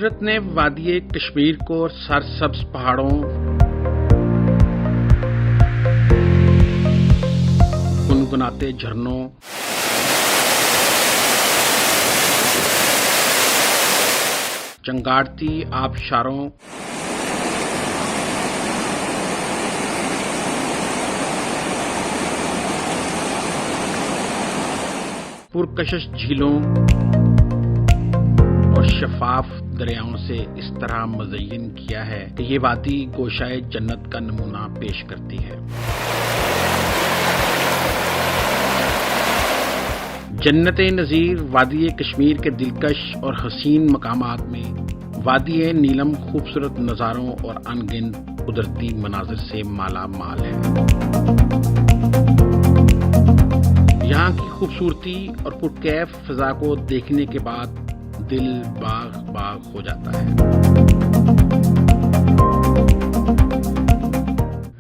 कुदरत ने वादी कश्मीर को सरसब्ज पहाड़ों, गुनगुनाते झरनों, चंगाड़ती आबशारों, पुरकशिश झीलों और शफाफ दरियाओं से इस तरह मुज़य्यन किया है कि ये वादी गोशाए जन्नत का नमूना पेश करती है। जन्नत-ए नज़ीर वादी कश्मीर के दिलकश और हसीन मकामात में वादी नीलम खूबसूरत नज़ारों और अनगिनत कुदरती मनाजिर से माला माल है। यहाँ की खूबसूरती और पुरकैफ फिजा को देखने के बाद दिल बाग बाग हो जाता है।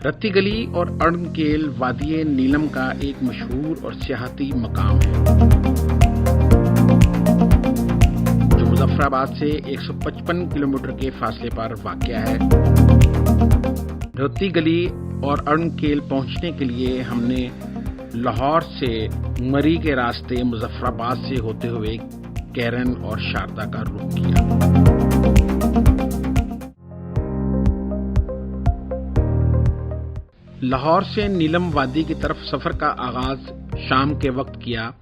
रत्ती गली और अर्नकेल वादी नीलम का एक मशहूर और सियाहती मकाम है, जो मुजफ्फराबाद से 155 किलोमीटर के फासले पर वाक़या है। रत्ती गली और अर्नकेल पहुंचने के लिए हमने लाहौर से मरी के रास्ते मुजफ्फराबाद से होते हुए कैरन और शारदा का रुख किया। लाहौर से नीलम वादी की तरफ सफर का आगाज शाम के वक्त किया।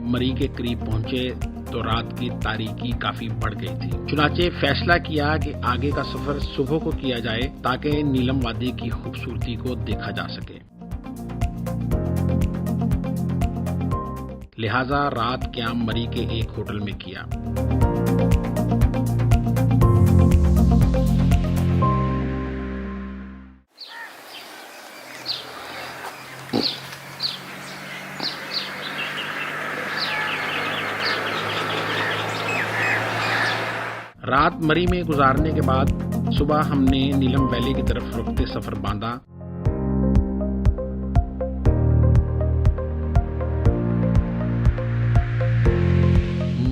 मरी के करीब पहुंचे तो रात की तारीकी काफी बढ़ गई थी। चुनाचे फैसला किया कि आगे का सफर सुबह को किया जाए ताकि नीलम वादी की खूबसूरती को देखा जा सके। लिहाजा रात क़याम मरी के एक होटल में किया। रात मरी में गुजारने के बाद सुबह हमने नीलम वैली की तरफ रुकते सफर बांधा।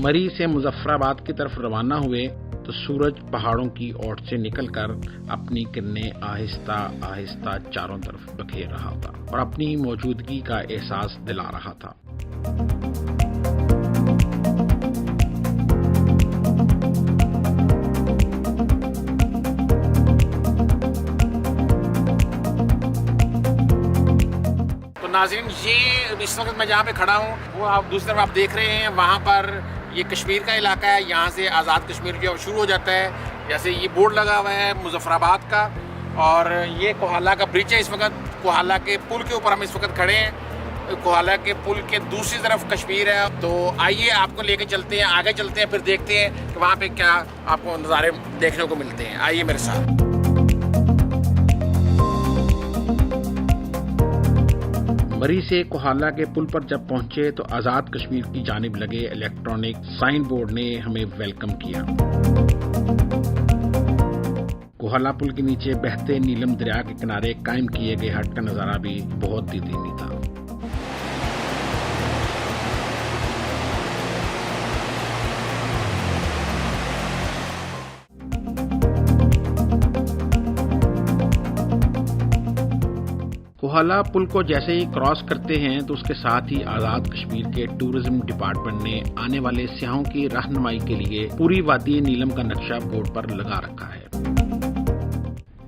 मरी से मुजफ्फराबाद की तरफ रवाना हुए तो सूरज पहाड़ों की ओट से निकलकर अपनी किरणें आहिस्ता आहिस्ता चारों तरफ बखेर रहा था और अपनी मौजूदगी का एहसास दिला रहा था। नाज़रीन, ये इस वक्त मैं जहाँ पे खड़ा हूँ वो आप दूसरी तरफ आप देख रहे हैं, वहाँ पर ये कश्मीर का इलाका है। यहाँ से आज़ाद कश्मीर जो शुरू हो जाता है। जैसे ये बोर्ड लगा हुआ है मुजफ्फराबाद का, और ये कोहाला का ब्रिज है। इस वक्त कोहाला के पुल के ऊपर हम इस वक्त खड़े हैं। कोहाला के पुल के दूसरी तरफ कश्मीर है। तो आइए आपको लेके चलते हैं, आगे चलते हैं, फिर देखते हैं कि वहाँ पे क्या आपको नज़ारे देखने को मिलते हैं। आइए मेरे साथ। मरी से कोहाला के पुल पर जब पहुंचे तो आज़ाद कश्मीर की जानिब लगे इलेक्ट्रॉनिक साइन बोर्ड ने हमें वेलकम किया। कोहाला पुल के नीचे बहते नीलम दरिया के किनारे कायम किए गए हट का नजारा भी बहुत दीदीनी था। कोहाला पुल को जैसे ही क्रॉस करते हैं तो उसके साथ ही आज़ाद कश्मीर के टूरिज्म डिपार्टमेंट ने आने वाले सियाहों की रहनुमाई के लिए पूरी वादी नीलम का नक्शा बोर्ड पर लगा रखा है।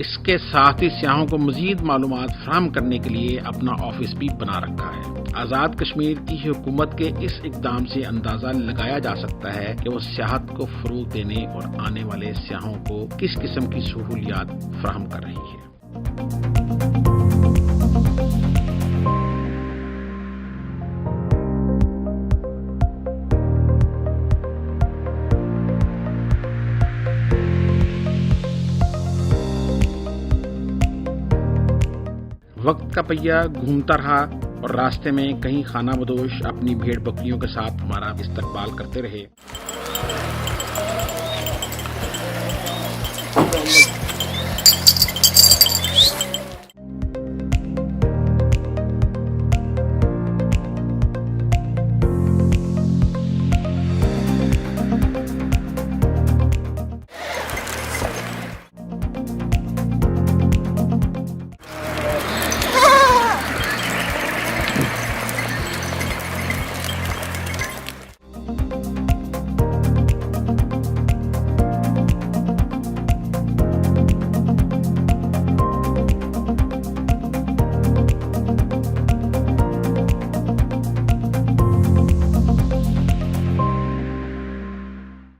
इसके साथ ही सियाहों को मजीद मालूमात फराहम करने के लिए अपना ऑफिस भी बना रखा है। आज़ाद कश्मीर की हुकूमत के इस इकदाम से अंदाजा लगाया जा सकता है कि वो सियाहत को फरोग देने और आने वाले सियाहों को किस किस्म की सहूलियात फराहम कर रही है। वक्त का पहिया घूमता रहा और रास्ते में कहीं खानाबदोश अपनी भेड़ बकरियों के साथ हमारा इस्तकबाल करते रहे।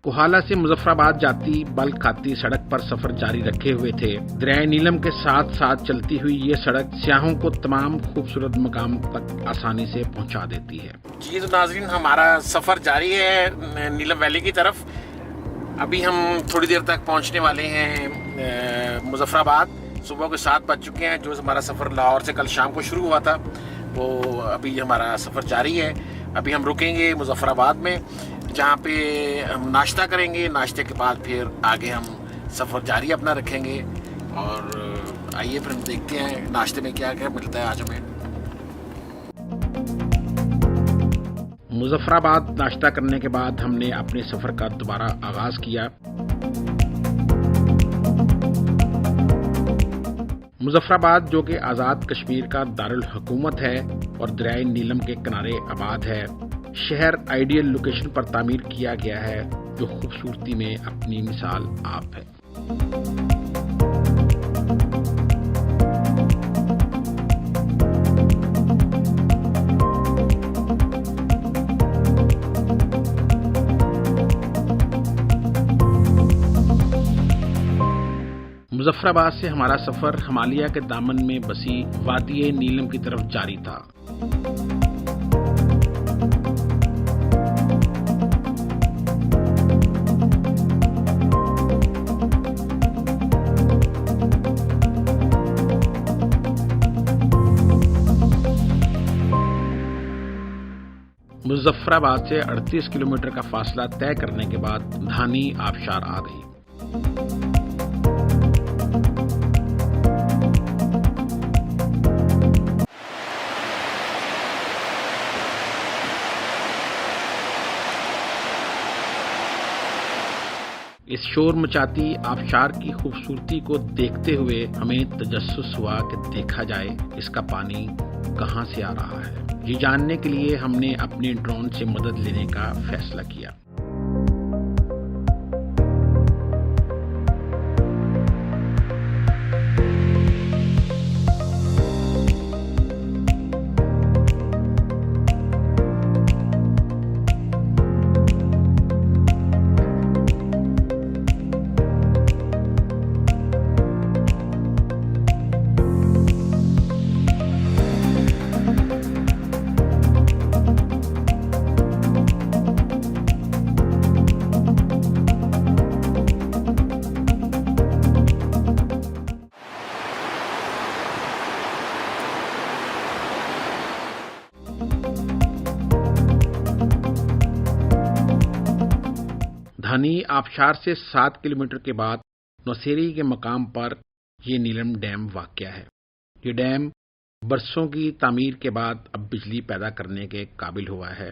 कोहाला से मुजफ्फराबाद जाती बल खाती सड़क पर सफर जारी रखे हुए थे। दरियाए नीलम के साथ साथ चलती हुई ये सड़क सियाहों को तमाम खूबसूरत मकाम तक आसानी से पहुंचा देती है। जी तो नाज़रीन, हमारा सफर जारी है नीलम वैली की तरफ। अभी हम थोड़ी देर तक पहुंचने वाले हैं मुजफ्फराबाद। सुबह के 7 बज चुके हैं। जो हमारा सफर लाहौर से कल शाम को शुरू हुआ था वो अभी हमारा सफर जारी है। अभी हम रुकेंगे मुजफ्फराबाद में, जहाँ पे हम नाश्ता करेंगे। नाश्ते के बाद फिर आगे हम सफ़र जारी अपना रखेंगे। और आइए फिर हम देखते हैं नाश्ते में क्या क्या मिलता है आज हमें। मुजफ्फराबाद नाश्ता करने के बाद हमने अपने सफ़र का दोबारा आगाज़ किया। मुजफ्फराबाद जो कि आज़ाद कश्मीर का दारुल हुकूमत है और दरियाए नीलम के किनारे आबाद है, शहर आइडियल लोकेशन पर तामीर किया गया है जो खूबसूरती में अपनी मिसाल आप है। मुजफ्फराबाद से हमारा सफर हिमालय के दामन में बसी वादी नीलम की तरफ जारी था। मुजफ्फराबाद से 38 किलोमीटर का फासला तय करने के बाद धानी आबशार आ गई। इस शोर मचाती आबशार की खूबसूरती को देखते हुए हमें तजस्सुस हुआ कि देखा जाए इसका पानी कहां से आ रहा है। ये जानने के लिए हमने अपने ड्रोन से मदद लेने का फैसला किया। धानी आबशार से 7 किलोमीटर के बाद नौसेरी के मकाम पर ये नीलम डैम वाक़या है। ये डैम बरसों की तामीर के बाद अब बिजली पैदा करने के काबिल हुआ है।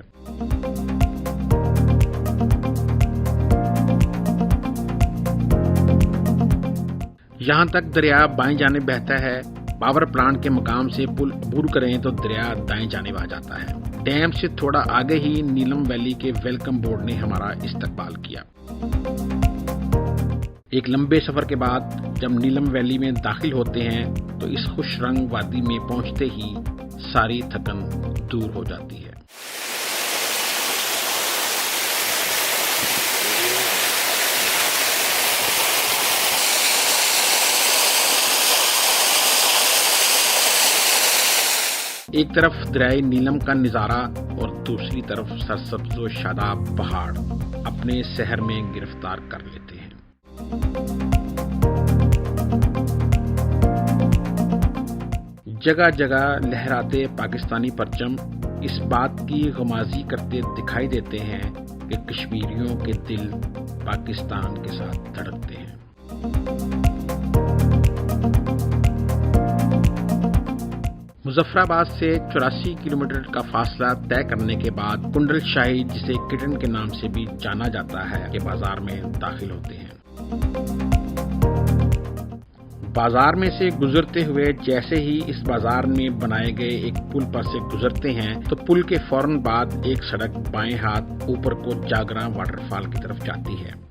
यहाँ तक दरिया बाएं जाने बहता है। पावर प्लांट के मकाम से पुल अबूर करें तो दरिया दाएं जाने आ जाता है। डैम से थोड़ा आगे ही नीलम वैली के वेलकम बोर्ड ने हमारा इस्तकबाल किया। एक लंबे सफर के बाद जब नीलम वैली में दाखिल होते हैं तो इस खुश रंग वादी में पहुंचते ही सारी थकन दूर हो जाती है। एक तरफ दरियाए नीलम का नज़ारा और दूसरी तरफ सरसब्ज़ व शादाब पहाड़ अपने शहर में गिरफ्तार कर लेते हैं। जगह जगह लहराते पाकिस्तानी परचम इस बात की गमाजी करते दिखाई देते हैं कि कश्मीरियों के दिल पाकिस्तान के साथ धड़कते हैं। मुजफ्फराबाद से 84 किलोमीटर का फासला तय करने के बाद कुंडल शाही, जिसे किटन के नाम से भी जाना जाता है, के बाजार में दाखिल होते हैं। बाजार में से गुजरते हुए जैसे ही इस बाजार में बनाए गए एक पुल पर से गुजरते हैं तो पुल के फौरन बाद एक सड़क बाएं हाथ ऊपर को जागरा वाटरफॉल की तरफ जाती है।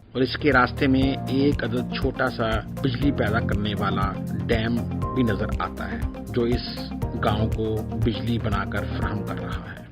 और इसके रास्ते में एक अदद छोटा सा बिजली पैदा करने वाला डैम भी नजर आता है, जो इस गांव को बिजली बनाकर फराहम कर रहा है।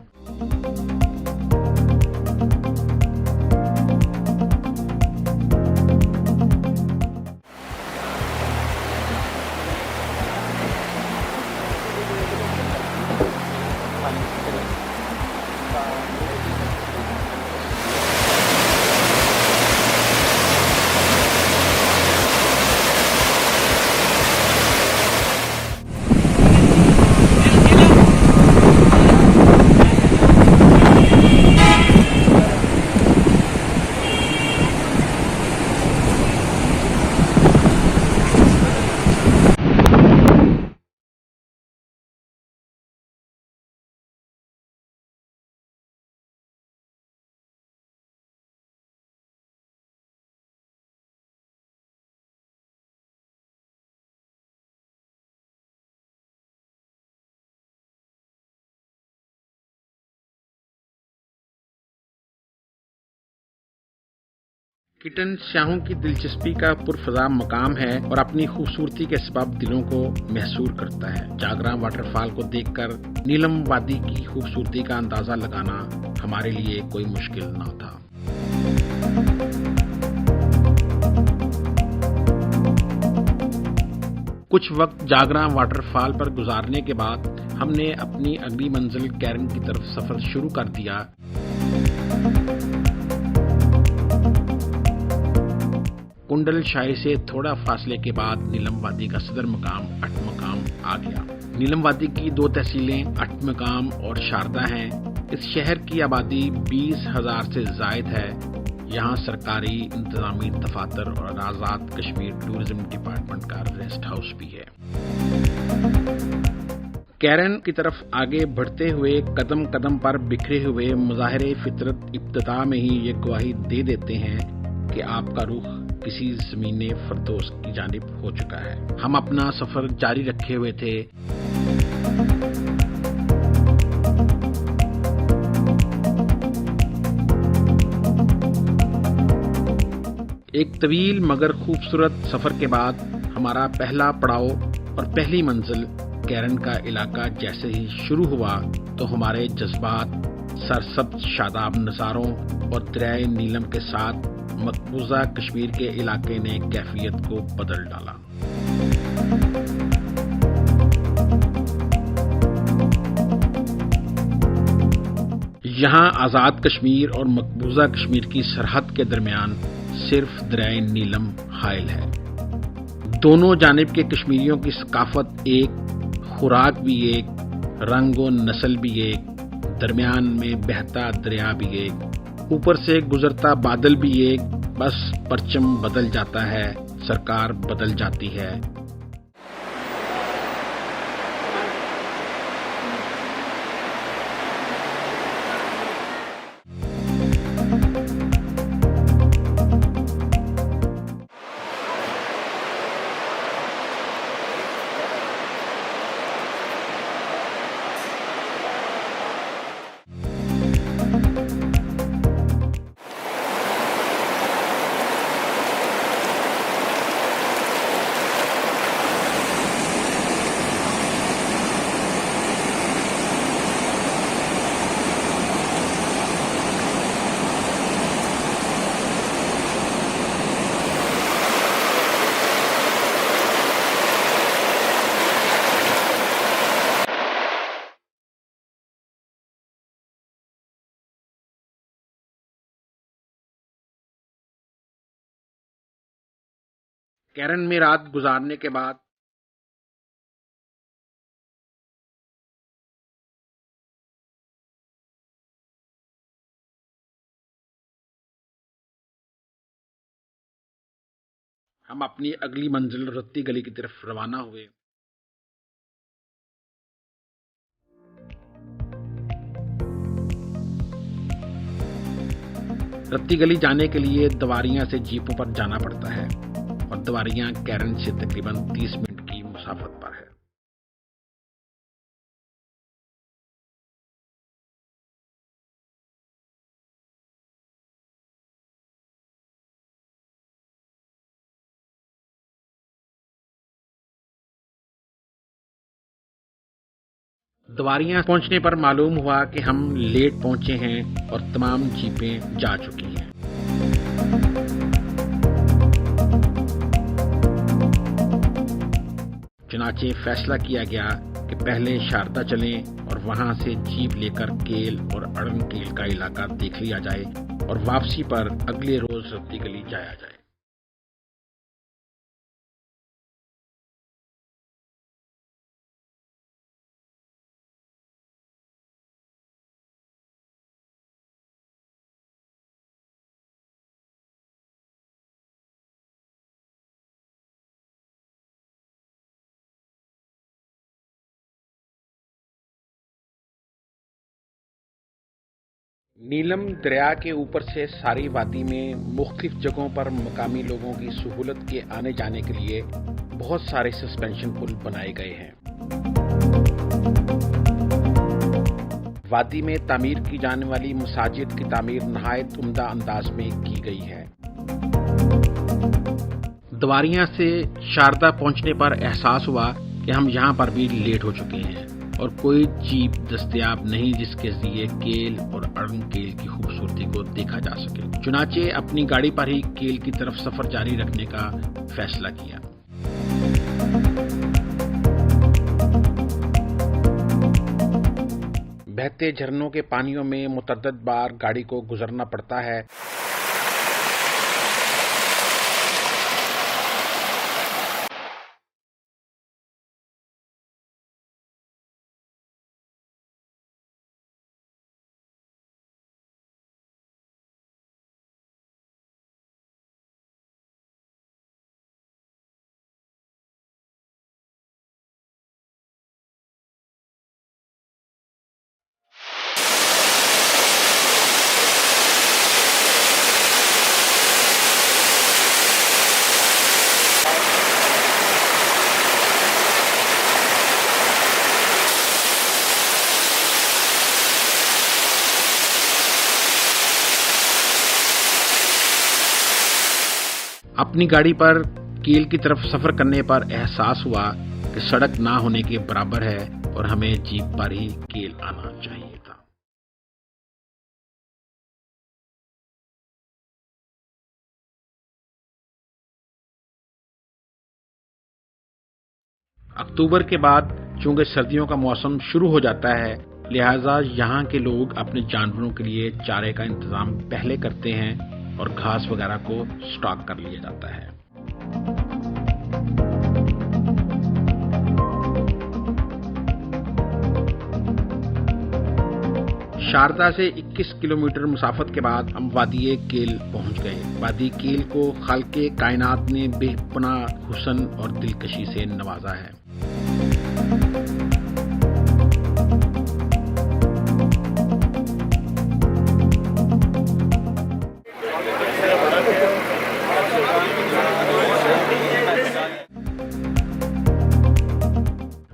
किटन स्याहों की दिलचस्पी का पुरफजा मकाम है और अपनी खूबसूरती के सबब दिलों को महसूर करता है। जागरा वाटरफॉल को देखकर नीलम वादी की खूबसूरती का अंदाजा लगाना हमारे लिए कोई मुश्किल ना था। कुछ वक्त जागरा वाटरफॉल पर गुजारने के बाद हमने अपनी अगली मंजिल कैरन की तरफ सफर शुरू कर दिया। कुंडल शाही से थोड़ा फासले के बाद नीलम वादी का सदर मकाम अटमकाम आ गया। नीलम वादी की 2 तहसीलें अटमकाम और शारदा हैं। इस शहर की आबादी 20,000 से जायद है। यहाँ सरकारी इंतजामी दफातर और आज़ाद कश्मीर टूरिज्म डिपार्टमेंट का रेस्ट हाउस भी है। कैरन की तरफ आगे बढ़ते हुए कदम कदम पर बिखरे हुए मुजाहिरे फितरत इब्तिदा में ही ये गवाही दे देते हैं कि आपका रुख किसी ज़मीने फरदौस की जानिब हो चुका है। हम अपना सफर जारी रखे हुए थे। एक तवील मगर खूबसूरत सफर के बाद हमारा पहला पड़ाव और पहली मंजिल कैरन का इलाका जैसे ही शुरू हुआ तो हमारे जज्बात सरसब्ज शादाब नज़ारों और दरियाए नीलम के साथ मकबूजा कश्मीर के इलाके ने कैफियत को बदल डाला। यहाँ आज़ाद कश्मीर और मकबूजा कश्मीर की सरहद के दरमियान सिर्फ दरियाए नीलम हाइल है। दोनों जानिब के कश्मीरियों की सकाफत एक, खुराक भी एक, रंग व नस्ल भी एक, दरमियान में बहता दरिया भी एक, ऊपर से गुजरता बादल भी एक। बस परचम बदल जाता है, सरकार बदल जाती है। कैरन में रात गुजारने के बाद हम अपनी अगली मंजिल रत्ती गली की तरफ रवाना हुए। रत्ती गली जाने के लिए दवारियां से जीपों पर जाना पड़ता है और दवारियां कैरन से तकरीबन 30 मिनट की मुसाफत पर है। दवारियां पहुंचने पर मालूम हुआ कि हम लेट पहुंचे हैं और तमाम जीपें जा चुकी हैं। चुनाचे फैसला किया गया कि पहले शारदा चलें और वहां से जीप लेकर केल और अड़नकेल का इलाका देख लिया जाए और वापसी पर अगले रोज रत्ती गली जाया जाए। नीलम दरिया के ऊपर से सारी वादी में मुख्तलिफ जगहों पर मकामी लोगों की सहूलत के आने जाने के लिए बहुत सारे सस्पेंशन पुल बनाए गए हैं। वादी में तामीर की जाने वाली मसाजिद की तामीर नहायत उम्दा अंदाज में की गई है। दवारियां से शारदा पहुंचने पर एहसास हुआ कि हम यहां पर भी लेट हो चुके हैं और कोई जीप दस्तयाब नहीं जिसके जरिए केल और अड़नकेल की खूबसूरती को देखा जा सके। चुनाचे अपनी गाड़ी पर ही केल की तरफ सफर जारी रखने का फैसला किया। बहते झरनों के पानियों में मुतअद्दिद बार गाड़ी को गुजरना पड़ता है। अपनी गाड़ी पर केल की तरफ सफर करने पर एहसास हुआ कि सड़क ना होने के बराबर है और हमें जीप पर ही केल आना चाहिए था। अक्टूबर के बाद चूंकि सर्दियों का मौसम शुरू हो जाता है, लिहाजा यहाँ के लोग अपने जानवरों के लिए चारे का इंतजाम पहले करते हैं और घास वगैरह को स्टॉक कर लिया जाता है। शारदा से 21 किलोमीटर मुसाफत के बाद हम वादी केल पहुंच गए। वादी केल को खाल्के कायनात ने बेपनाह हुस्न और दिलकशी से नवाजा है।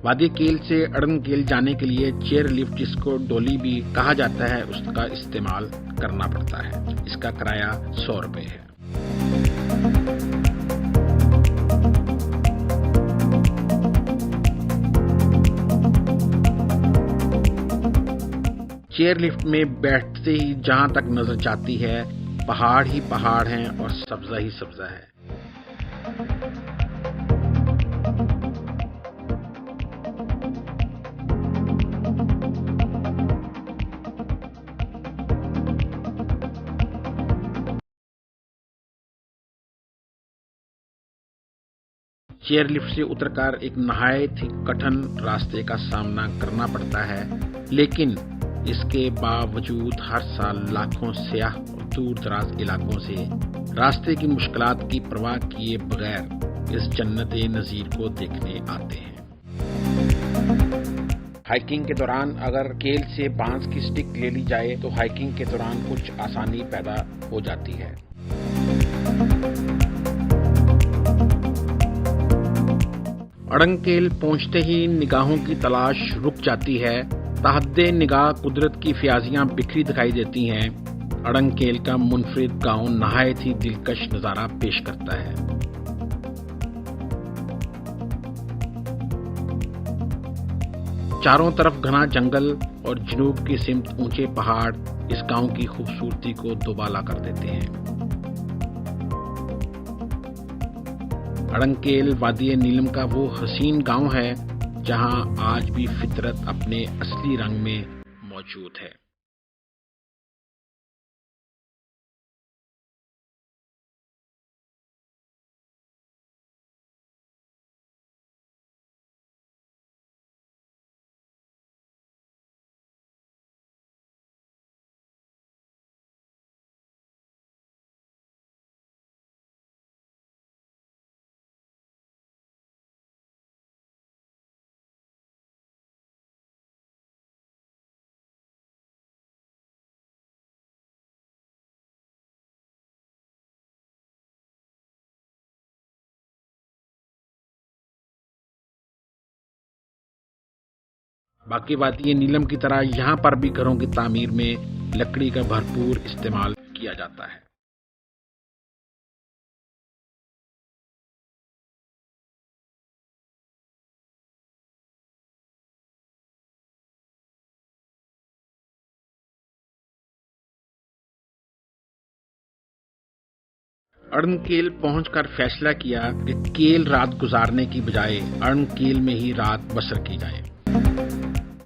वादी केल से अड़नकेल जाने के लिए चेयर लिफ्ट, जिसको डोली भी कहा जाता है, उसका इस्तेमाल करना पड़ता है। इसका किराया 100 रुपए है। चेयर लिफ्ट में बैठते ही जहां तक नजर जाती है पहाड़ ही पहाड़ हैं और सब्जा ही सब्जा है। चेयरलिफ्ट से उतरकर एक नहायत ही कठिन रास्ते का सामना करना पड़ता है, लेकिन इसके बावजूद हर साल लाखों सयाह दूर दराज इलाकों से रास्ते की मुश्किलात की परवाह किए बगैर इस जन्नत-ए नज़ीर को देखने आते हैं। हाइकिंग के दौरान अगर केल से बांस की स्टिक ले ली जाए तो हाइकिंग के दौरान कुछ आसानी पैदा हो जाती है। अड़ंगकेल पहुंचते ही निगाहों की तलाश रुक जाती है। तहद्दे निगाह कुदरत की फ्याजियां बिखरी दिखाई देती हैं। अड़ंगकेल का मुनफरिद गांव नहायत ही दिलकश नजारा पेश करता है। चारों तरफ घना जंगल और जनूब की सिमत ऊंचे पहाड़ इस गांव की खूबसूरती को दोबाला कर देते हैं। अड़ंगकेल वादी नीलम का वो हसीन गांव है जहां आज भी फितरत अपने असली रंग में मौजूद है। बाकी वादी नीलम की तरह यहाँ पर भी घरों की तामीर में लकड़ी का भरपूर इस्तेमाल किया जाता है। अड़ंगकेल पहुंचकर फैसला किया कि केल रात गुजारने की बजाय अड़ंगकेल में ही रात बसर की जाए।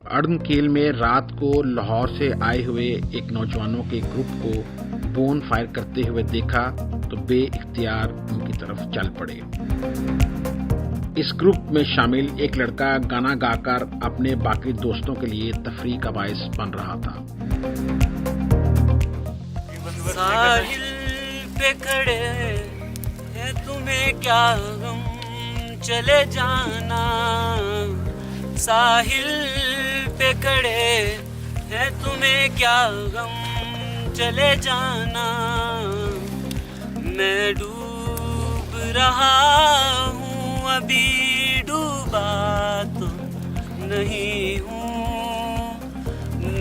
अड़ंगकेल में रात को लाहौर से आए हुए एक नौजवानों के ग्रुप को बोन फायर करते हुए देखा तो बेइख्तियार उनकी तरफ चल पड़े। इस ग्रुप में शामिल एक लड़का गाना गाकर अपने बाकी दोस्तों के लिए तफरीह का बायस बन रहा था। साहिल पे खड़े है तुम्हें क्या गम चले जाना, साहिल पे खड़े है तुम्हें क्या गम चले जाना। मैं डूब रहा हूँ अभी डूबा तो नहीं हूँ,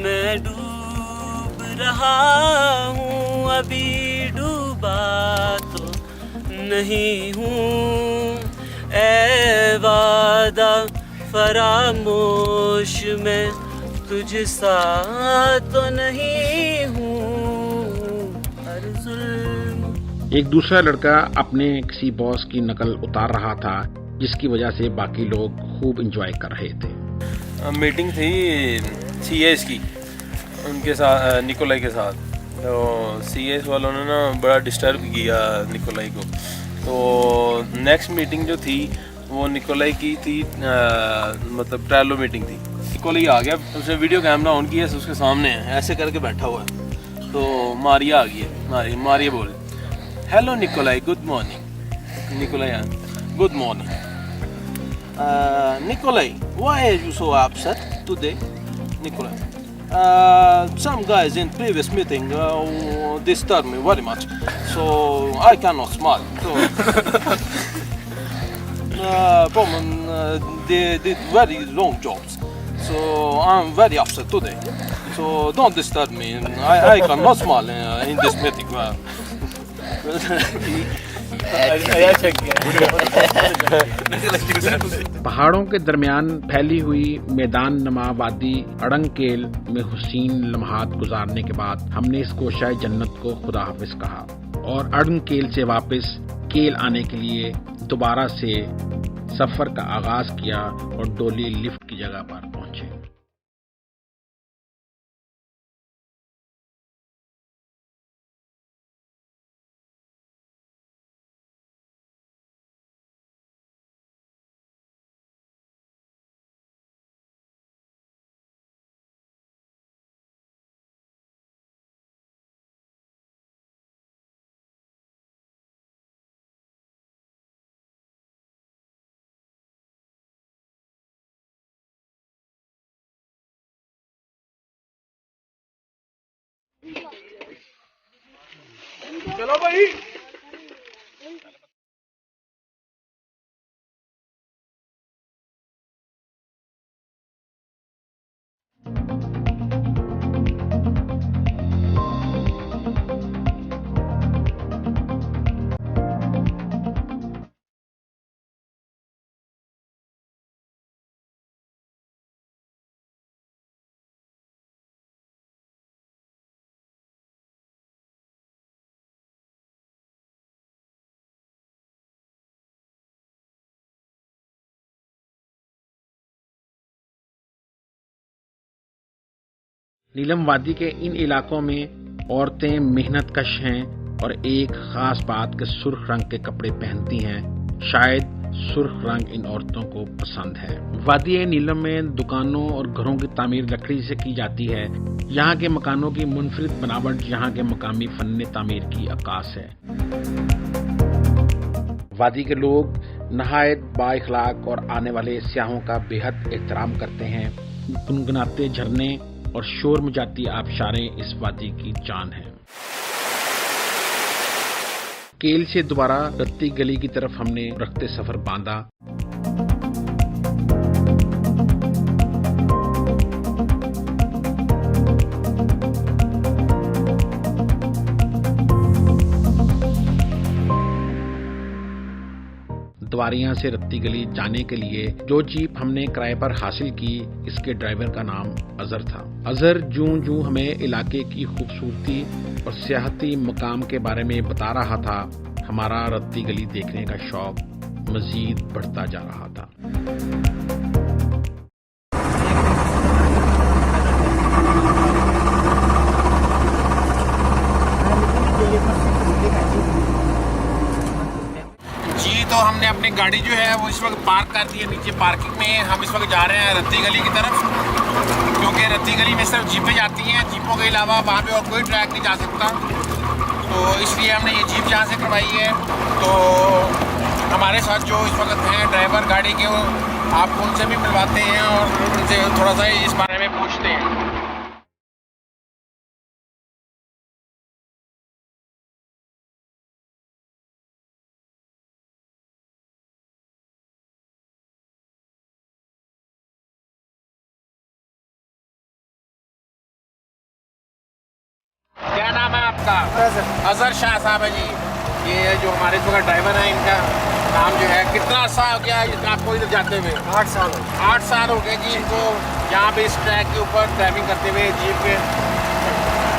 मैं डूब रहा हूँ अभी डूबा तो नहीं हूँ। ऐ वादा फरामोश मैं तुझ सा तो नहीं हूँ, हर जुल्म। एक दूसरा लड़का अपने किसी बॉस की नकल उतार रहा था जिसकी वजह से बाकी लोग खूब एंजॉय कर रहे थे। मीटिंग थी सीएस की उनके साथ, निकोलाई के साथ। तो सीएस वालों ने ना बड़ा डिस्टर्ब किया निकोलाई को। तो नेक्स्ट मीटिंग जो थी वो निकोलाई की थी, मतलब ट्रेलो मीटिंग थी। निकोलाई आ गया, उसने वीडियो कैमरा ऑन किया, उसके सामने ऐसे करके बैठा हुआ है। तो मारिया आ गई है, मारिया बोल, hello Nikolai, good morning. Nikolai, good morning. Nikolai, why are you so upset today? Nikolai, some guys in previous meeting disturbed me very much, so I cannot smile. So, they did very long jobs, so I'm very upset today. So don't disturb me. I cannot smile in this meeting. पहाड़ों के दरमियान फैली हुई मैदान नमा वादी अड़ंगकेल में हुसीन लम्हात गुजारने के बाद हमने इस गोशाए जन्नत को खुदा हाफिज कहा और अड़ंगकेल से वापस केल आने के लिए दोबारा से सफर का आगाज किया और डोली लिफ्ट की जगह पर पहुंचे। चलो भाई। नीलम वादी के इन इलाकों में औरतें मेहनतकश हैं और एक खास बात के सुर्ख रंग के कपड़े पहनती हैं। शायद सुर्ख रंग इन औरतों को पसंद है। वादी नीलम में दुकानों और घरों की तामीर लकड़ी से की जाती है। यहाँ के मकानों की मुनफरिद बनावट यहाँ के मकामी फन्ने तामीर की अक्कास है। वादी के लोग नहायत बाइखलाक और आने वाले सियाहों का बेहद एहतराम करते हैं। गुनगुनाते झरने और शोर मचाती आबशारें इस वादी की जान है। केल से दोबारा रत्ती गली की तरफ हमने रखते सफर बांधा। द्वारियां से रत्ती गली जाने के लिए जो जीप हमने किराए पर हासिल की, इसके ड्राइवर का नाम अजहर था। अजहर जूं हमें इलाके की खूबसूरती और सियाहती मकाम के बारे में बता रहा था, हमारा रत्ती गली देखने का शौक मजीद बढ़ता जा रहा था। तो हमने अपनी गाड़ी जो है वो इस वक्त पार्क कर दी है नीचे पार्किंग में। हम इस वक्त जा रहे हैं रत्ती गली की तरफ, क्योंकि रत्ती गली में सिर्फ जीपें जाती हैं। जीपों के अलावा वहाँ पे और कोई ट्रैक नहीं जा सकता, तो इसलिए हमने ये जीप यहाँ से करवाई है। तो हमारे साथ जो इस वक्त हैं ड्राइवर गाड़ी के, वो आप उनसे भी मिलवाते हैं और उनसे थोड़ा सा इस बारे में पूछते हैं। क्या नाम है आपका? अजहर शाह साहब है जी। ये जो हमारे इस वक्त ड्राइवर हैं, इनका नाम जो है, कितना अर्सा हो गया आपको इधर जाते हुए? 8 साल। 8 साल हो गए जी इनको यहाँ पे इस ट्रैक के ऊपर ड्राइविंग करते हुए जीप पे।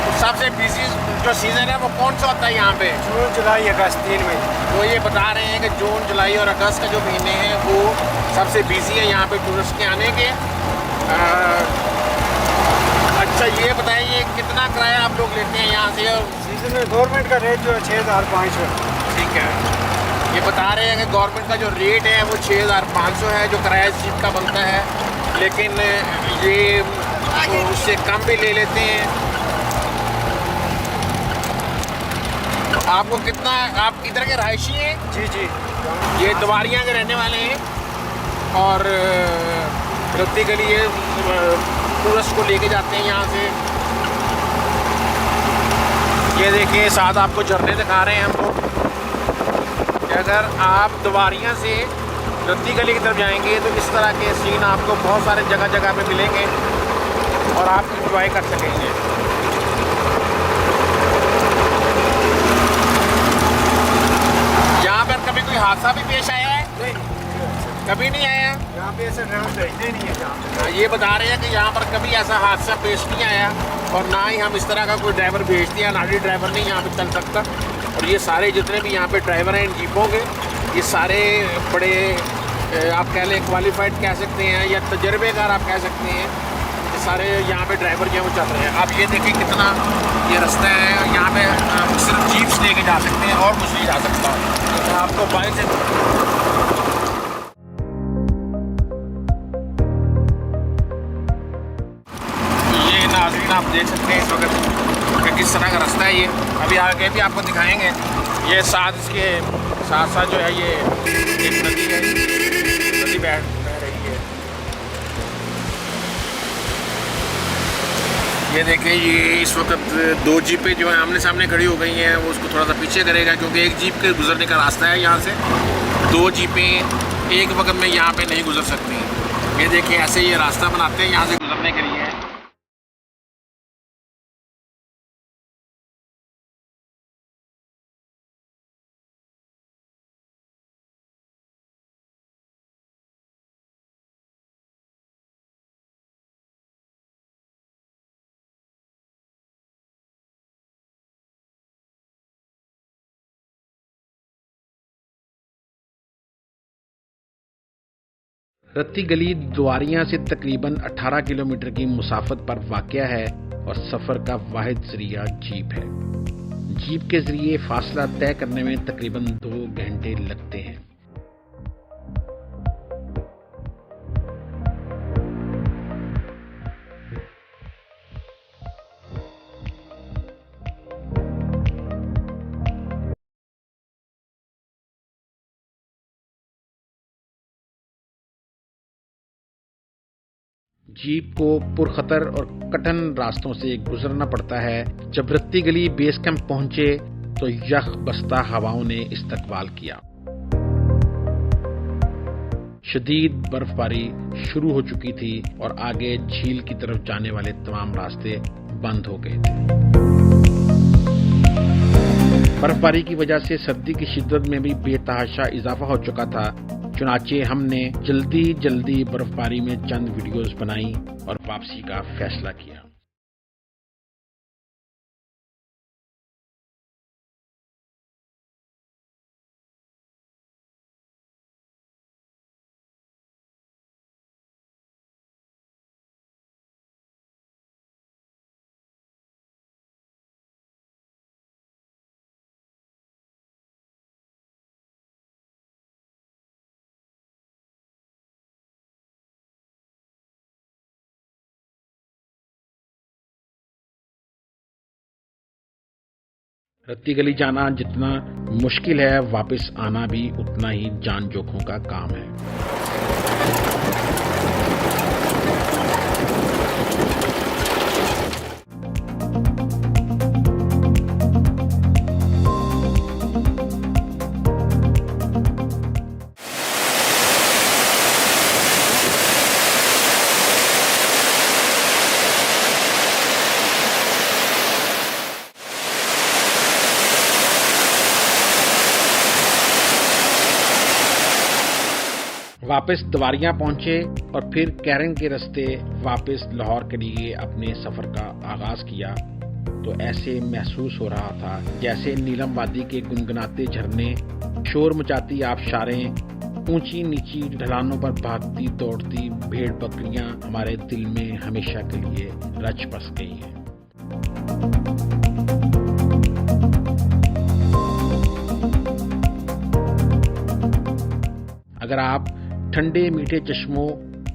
तो सबसे बिजी जो सीज़न है वो कौन सा होता है यहाँ पे? जून जुलाई अगस्त 3 महीने। तो ये बता रहे हैं कि जून जुलाई और अगस्त का जो महीने हैं वो सबसे बिजी है यहाँ पे टूरिस्ट के आने के। अच्छा ये बताइए कितना किराया आप लोग लेते हैं यहाँ से? और सीजन में गवर्नमेंट का रेट जो है 6500। ठीक है, ये बता रहे हैं कि गवर्नमेंट का जो रेट है वो 6500 है जो किराया जीप का बनता है, लेकिन ये तो उससे कम भी ले लेते हैं। तो आपको कितना, आप इधर के रहायशी हैं? जी जी। ये द्वारियां के रहने वाले हैं और रत्ती गली टूरिस्ट को लेके जाते हैं यहाँ से। ये देखिए साथ आपको झरने दिखा रहे हैं हम लोग। अगर आप द्वारियां से रत्ती गली की तरफ जाएंगे तो इस तरह के सीन आपको बहुत सारे जगह जगह पे मिलेंगे और आप इंजॉय कर सकेंगे। यहाँ पर कभी कोई हादसा भी पेश आया है? नहीं, कभी नहीं आया। यहाँ पे ऐसे ड्राइवर भेजते नहीं है यहाँ। ये बता रहे हैं कि यहाँ पर कभी ऐसा हादसा पेश नहीं आया और ना ही हम इस तरह का कोई ड्राइवर भेजते हैं। नाड़ी ड्राइवर नहीं यहाँ पे चल सकता। और ये सारे जितने भी यहाँ पे ड्राइवर हैं इन जीपों के, ये सारे बड़े आप कह लें क्वालिफाइड कह सकते हैं या तजर्बेकार आप कह सकते हैं। ये सारे यहाँ पे ड्राइवर जो हैं वो चल रहे हैं। आप ये देखिए कितना ये रास्ता है, यहाँ पे हम सिर्फ जीप्स लेके जा सकते हैं और कुछ नहीं जा सकता। तो आपको बाइक से नाज़रीन आप देख सकते हैं इस वक्त कि किस तरह का रास्ता है। ये अभी आगे भी आपको दिखाएंगे। ये साथ इसके साथ साथ जो है ये एक नदी है, नदी बह रही है। ये देखें, ये इस वक्त 2 जीपें जो है आमने सामने खड़ी हो गई हैं, वो उसको थोड़ा सा पीछे करेगा क्योंकि एक जीप के गुजरने का रास्ता है यहाँ से। 2 जीपें एक वक्त में यहाँ पे नहीं गुजर सकती। ये देखें, ऐसे ये रास्ता बनाते हैं यहाँ से गुजरने के लिए। रत्ती गली द्वारियां से तकरीबन 18 किलोमीटर की मुसाफत पर वाक़या है और सफ़र का वाहिद जरिया जीप है। जीप के जरिए फासला तय करने में तकरीबन 2 घंटे लगते हैं। जीप को पुरखतर और कठिन रास्तों से गुजरना पड़ता है। जब रत्ती गली बेस कैंप पहुंचे तो यख बस्ता हवाओं ने इस्तकबाल किया। शदीद बर्फबारी शुरू हो चुकी थी और आगे झील की तरफ जाने वाले तमाम रास्ते बंद हो गए थे। बर्फबारी की वजह से सर्दी की शिद्दत में भी बेतहाशा इजाफा हो चुका था। चुनाचे हमने जल्दी बर्फबारी में चंद वीडियोस बनाई और वापसी का फैसला किया। रत्ती गली जाना जितना मुश्किल है, वापस आना भी उतना ही जान जोखों का काम है। वापस द्वारियां पहुंचे और फिर कैरन के रास्ते वापस लाहौर के लिए अपने सफर का आगाज किया तो ऐसे महसूस हो रहा था जैसे नीलम वादी के गुनगुनाते झरने, शोर मचाती आबशारें, ऊंची नीची ढलानों पर भागती दौड़ती भेड़ बकरियां हमारे दिल में हमेशा के लिए रच बस गई हैं। अगर आप ठंडे मीठे चश्मों,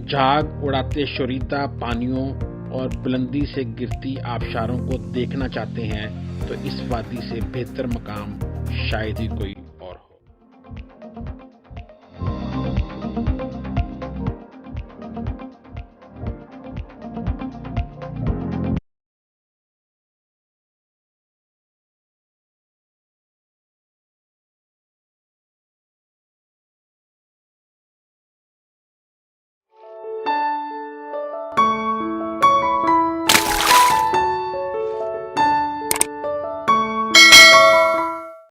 झाग उड़ाते शोरीदा पानियों और बुलंदी से गिरती आबशारों को देखना चाहते हैं तो इस वादी से बेहतर मकाम शायद ही कोई